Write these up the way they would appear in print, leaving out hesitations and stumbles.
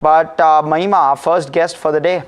But Mahima, our first guest for the day.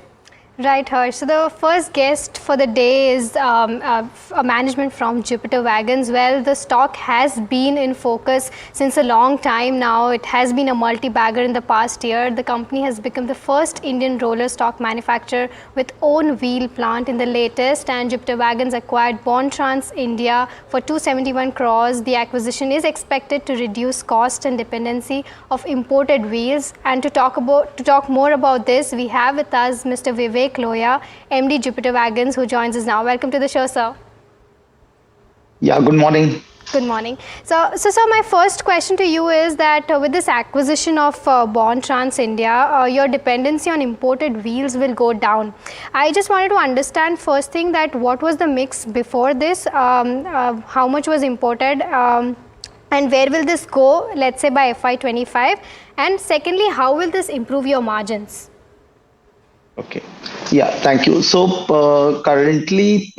Right, Harsh. So the first guest for the day is a management from Jupiter Wagons. Well, the stock has been in focus since a long time now. It has been a multi-bagger in the past year. The company has become the first Indian roller stock manufacturer with own wheel plant in the latest, and Jupiter Wagons acquired Bonatrans India for 271 crores. The acquisition is expected to reduce cost and dependency of imported wheels. And to talk more about this, we have with us Mr. Vivek Lohia, MD Jupiter Wagons, who joins us now. Welcome to the show, sir. Yeah, good morning. Good morning. So my first question to you is that with this acquisition of Bonatrans India, your dependency on imported wheels will go down. I just wanted to understand first thing that what was the mix before this, how much was imported, and where will this go, let's say by FY25, and secondly, how will this improve your margins? Okay. Yeah, thank you. So currently,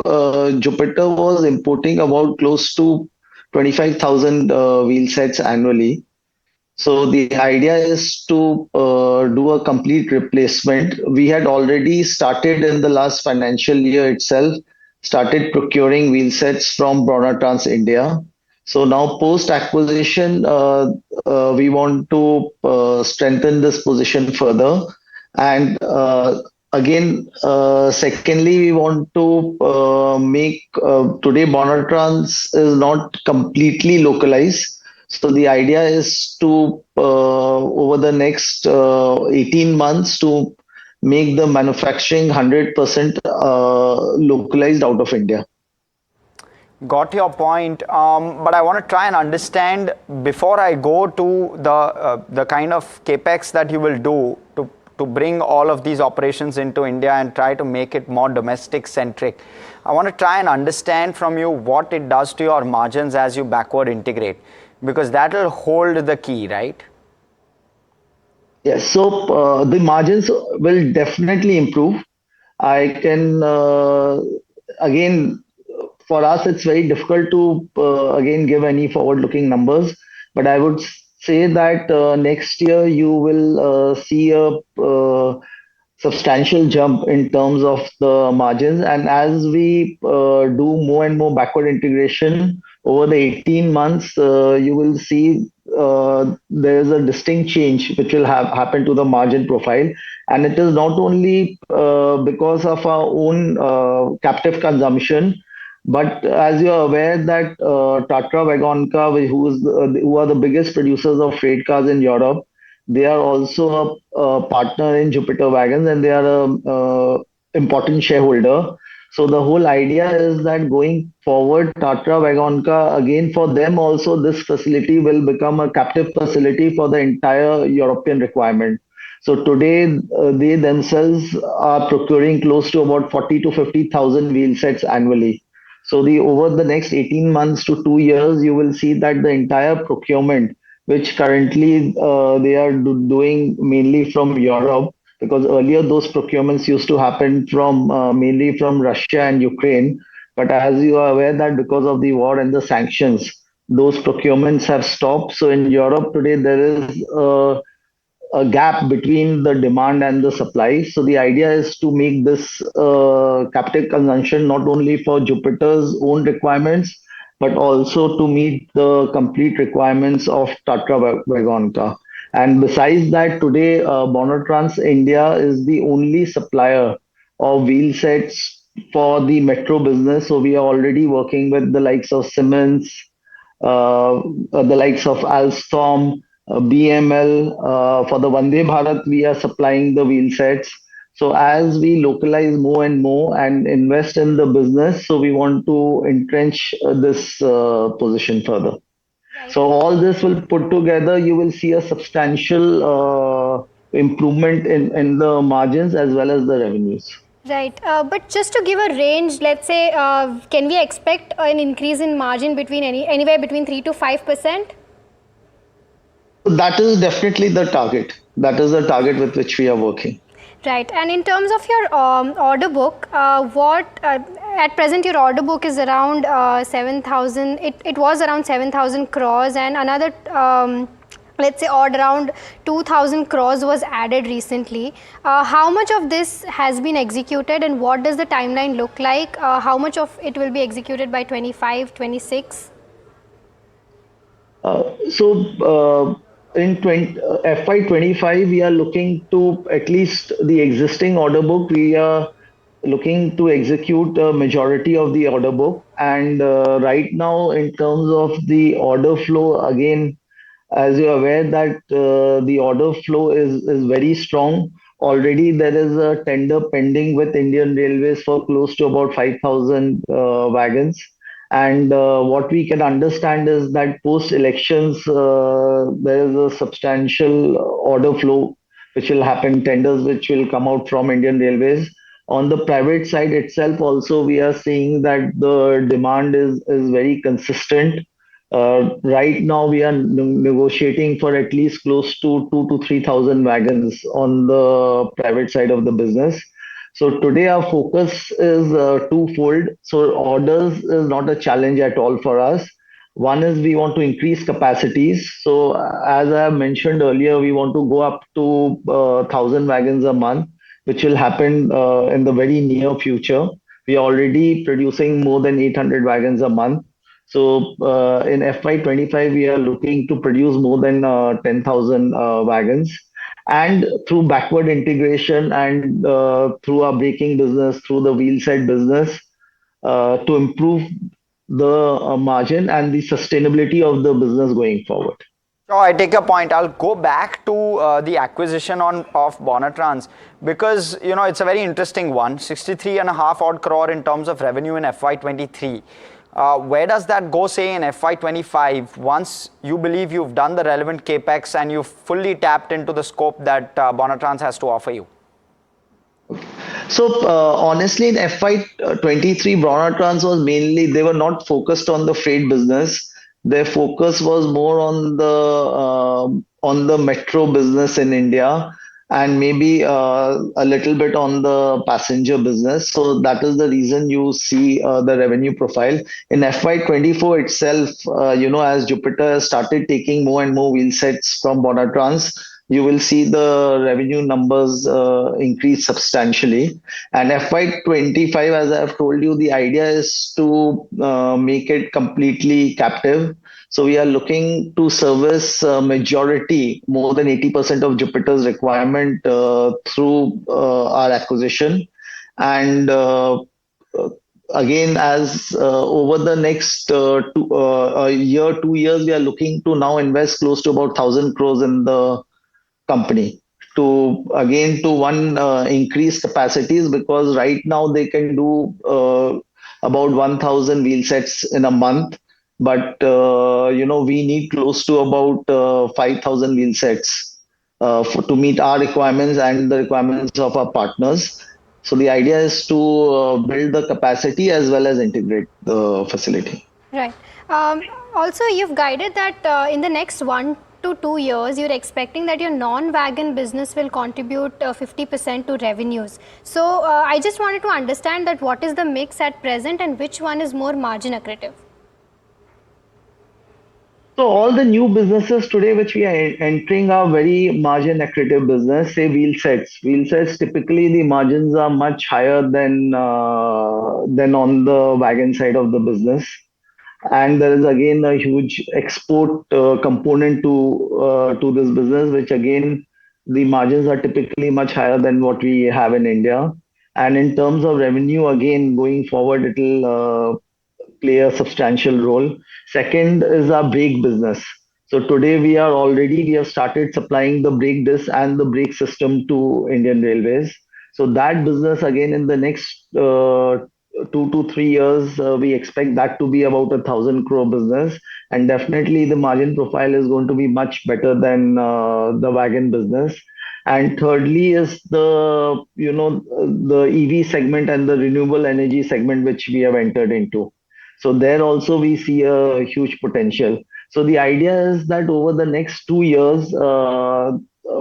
Jupiter was importing about close to 25,000 wheel sets annually. So the idea is to do a complete replacement. We had already started in the last financial year itself, started procuring wheel sets from Bonatrans India. So now post acquisition, we want to strengthen this position further. And secondly, we want to make today Bonatrans is not completely localized. So the idea is to over the next 18 months to make the manufacturing 100% localized out of India. Got your point, but I want to try and understand before I go to the kind of capex that you will do to bring all of these operations into India and try to make it more domestic centric. I want to try and understand from you what it does to your margins as you backward integrate, because that will hold the key, right? Yes, so the margins will definitely improve. I can again, for us, it's very difficult to again give any forward-looking numbers, but I would say that next year you will see a substantial jump in terms of the margins. And as we do more and more backward integration over the 18 months, you will see there is a distinct change which will have happen to the margin profile. And it is not only because of our own captive consumption, but as you are aware that Tatra Wagonka, who are the biggest producers of freight cars in Europe, they are also a partner in Jupiter Wagons, and they are a important shareholder. So the whole idea is that going forward, Tatra Wagonka, again for them also, this facility will become a captive facility for the entire European requirement. So today, they themselves are procuring close to about 40 to 50,000 wheel sets annually. So the over the next 18 months to 2 years, you will see that the entire procurement, which currently they are doing mainly from Europe, because earlier those procurements used to happen from mainly from Russia and Ukraine. But as you are aware that because of the war and the sanctions, those procurements have stopped. So in Europe today, there is a gap between the demand and the supply. So the idea is to make this captive consumption not only for Jupiter's own requirements, but also to meet the complete requirements of Tatra Wagonka. And besides that, today Bonatrans India is the only supplier of wheel sets for the metro business. So we are already working with the likes of Siemens, the likes of Alstom, BML. For the Vande Bharat, we are supplying the wheel sets. So as we localize more and more and invest in the business, so we want to entrench this position further. Right. So all this will put together, you will see a substantial improvement in the margins as well as the revenues. Right, but just to give a range, let's say, can we expect an increase in margin between anywhere between 3 to 5%? That is definitely the target. That is the target with which we are working. Right, and in terms of your order book, at present your order book is around 7,000. It was around 7,000 crores, and another let's say odd around 2000 crores was added recently. How much of this has been executed and what does the timeline look like? How much of it will be executed by 25, 26? In FY25, we are looking to at least the existing order book. We are looking to execute a majority of the order book. And right now, in terms of the order flow, again, as you're aware that the order flow is very strong. Already there is a tender pending with Indian Railways for close to about 5,000 wagons. And what we can understand is that post elections, there is a substantial order flow which will happen, tenders which will come out from Indian Railways. On the private side itself, also, we are seeing that the demand is very consistent. Right now, we are negotiating for at least close to 2 to 3,000 wagons on the private side of the business. So today our focus is twofold. So orders is not a challenge at all for us. One is we want to increase capacities. So as I have mentioned earlier, we want to go up to 1,000 wagons a month, which will happen in the very near future. We are already producing more than 800 wagons a month. So in FY25, we are looking to produce more than 10,000 wagons. And through backward integration and through our braking business, through the wheelset business, to improve the margin and the sustainability of the business going forward. So I take your point. I'll go back to the acquisition of Bonatrans because it's a very interesting one. 63 and a half odd crore in terms of revenue in FY23. Where does that go, say, in FY25 once you believe you've done the relevant Capex and you've fully tapped into the scope that Bonatrans has to offer you? So honestly, in FY23, Bonatrans was mainly, they were not focused on the freight business. Their focus was more on the metro business in India and maybe a little bit on the passenger business. So that is the reason you see the revenue profile. In FY24 itself, as Jupiter started taking more and more wheel sets from Bonatrans, you will see the revenue numbers increase substantially. And FY25, as I have told you, the idea is to make it completely captive. So we are looking to service majority, more than 80% of Jupiter's requirement through our acquisition. And again, as over the next a year, 2 years, we are looking to now invest close to about 1,000 crores in the company to increase capacities, because right now they can do about 1,000 wheel sets in a month, but we need close to about 5,000 wheel sets to meet our requirements and the requirements of our partners. So the idea is to build the capacity as well as integrate the facility. Right. Also, you've guided that in the next 1 to 2 years, you're expecting that your non-wagon business will contribute 50% to revenues. So, I just wanted to understand that what is the mix at present and which one is more margin accretive? So all the new businesses today which we are entering are very margin accretive business. Say wheel sets. Wheel sets, typically the margins are much higher than on the wagon side of the business. And there is again a huge export component to this business, which again the margins are typically much higher than what we have in India. And in terms of revenue, again going forward, it will play a substantial role. Second is our brake business. So today we have started supplying the brake disc and the brake system to Indian Railways. So that business again in the next 2 to 3 years, we expect that to be about 1,000 crore business, and definitely the margin profile is going to be much better than the wagon business. And thirdly is the EV segment and the renewable energy segment which we have entered into. So there also we see a huge potential. So the idea is that over the next 2 years,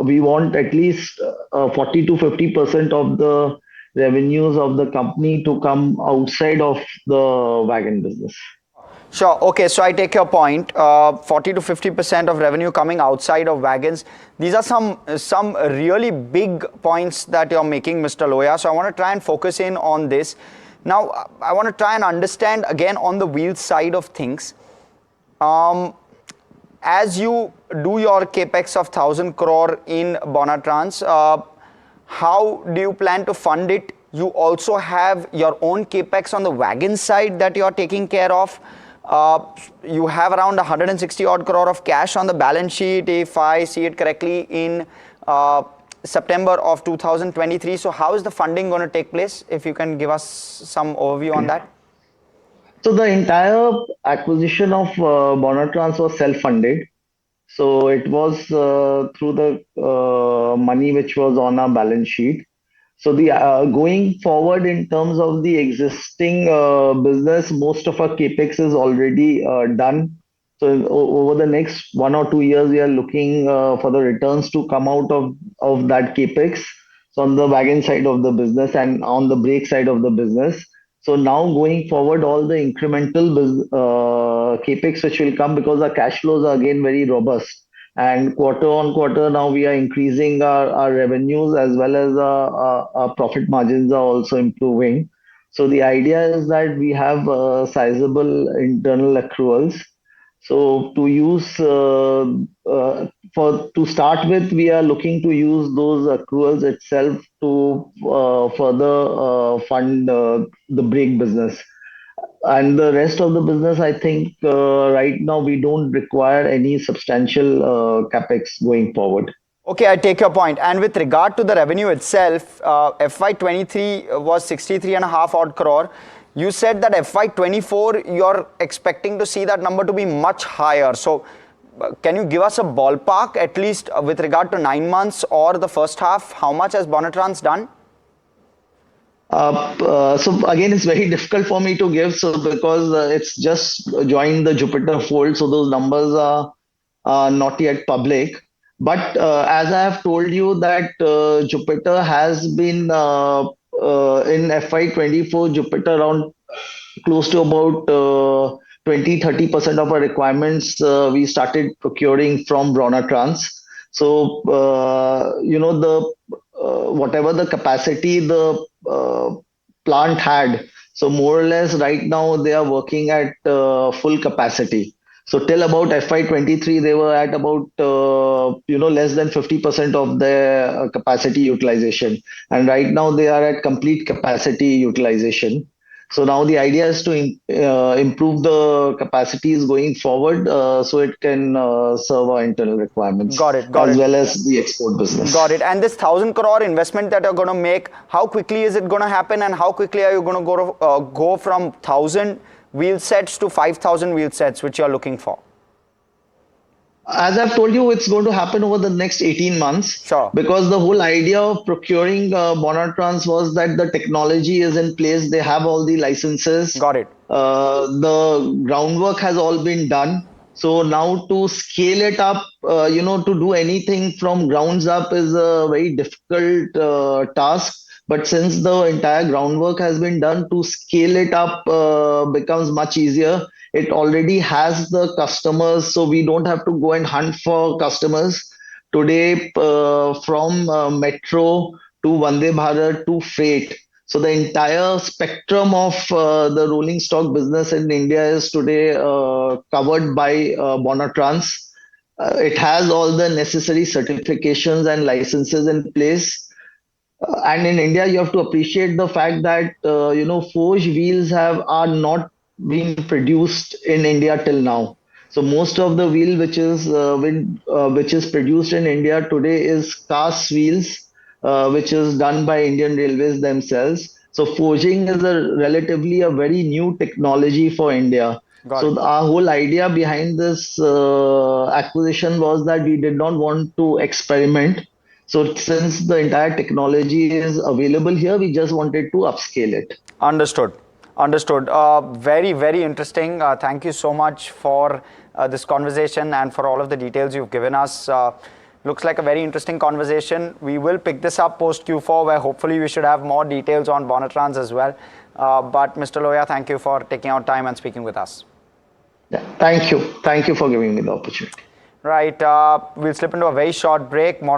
we want at least 40 to 50% of the revenues of the company to come outside of the wagon business. Sure. Okay. So I take your point. 40 to 50% of revenue coming outside of wagons. These are some really big points that you're making, Mr. Lohia. So I want to try and focus in on this. Now, I want to try and understand again on the wheel side of things. As you do your capex of 1,000 crore in Bonatrans, how do you plan to fund it? You also have your own capex on the wagon side that you are taking care of. You have around 160 odd crore of cash on the balance sheet, if I see it correctly, in September of 2023. So how is the funding going to take place? If you can give us some overview on that. So the entire acquisition of Bonatrans was self-funded. So it was through the money which was on our balance sheet. So the going forward in terms of the existing business, most of our capex is already done. So over the next 1 or 2 years, we are looking for the returns to come out of that capex. So on the wagon side of the business and on the brake side of the business. So now going forward, all the incremental capex which will come, because our cash flows are again very robust, and quarter on quarter now we are increasing our revenues, as well as our profit margins are also improving. So the idea is that we have sizable internal accruals. So to use to start with, we are looking to use those accruals itself to further fund the brake business. And the rest of the business, I think right now we don't require any substantial capex going forward. Okay, I take your point. And with regard to the revenue itself, FY23 was 63.5 odd crore. You said that FY24 you're expecting to see that number to be much higher. So can you give us a ballpark, at least with regard to 9 months or the first half? How much has Bonatrans done? So again, it's very difficult for me to give, so because it's just joined the Jupiter fold, so those numbers are not yet public. But as I have told you that Jupiter has been in FY24, Jupiter around close to about 20-30% of our requirements we started procuring from Bonatrans. So the whatever the capacity the plant had, so more or less right now they are working at full capacity. So till about FY23, they were at about less than 50% of their capacity utilization, and right now they are at complete capacity utilization. So now the idea is to improve the capacities going forward, so it can serve our internal requirements. Got it. As well as the export business. Got it. And this 1,000 crore investment that you're going to make, how quickly is it going to happen, and how quickly are you going to go from 1,000 wheel sets to 5,000 wheel sets, which you're looking for? As I've told you, it's going to happen over the next 18 months. Sure. Because the whole idea of procuring Bonatrans was that the technology is in place. They have all the licenses. Got it. The groundwork has all been done. So now to scale it up, to do anything from grounds up is a very difficult task. But since the entire groundwork has been done, to scale it up becomes much easier. It already has the customers, so we don't have to go and hunt for customers. Today, from metro to Vande Bharat to freight, so the entire spectrum of the rolling stock business in India is today covered by Bonatrans. It has all the necessary certifications and licenses in place. And in India, you have to appreciate the fact that forged wheels are not being produced in India till now. So most of the wheel which is produced in India today is cast wheels, which is done by Indian Railways themselves. So forging is a very new technology for India. So our whole idea behind this acquisition was that we did not want to experiment. So since the entire technology is available here, we just wanted to upscale it. Understood. Understood. Very, very interesting. Thank you so much for this conversation and for all of the details you've given us. Looks like a very interesting conversation. We will pick this up post Q4, where hopefully we should have more details on Bonatrans as well. But Mr. Lohia, thank you for taking out time and speaking with us. Yeah. Thank you. Thank you for giving me the opportunity. Right. We'll slip into a very short break. More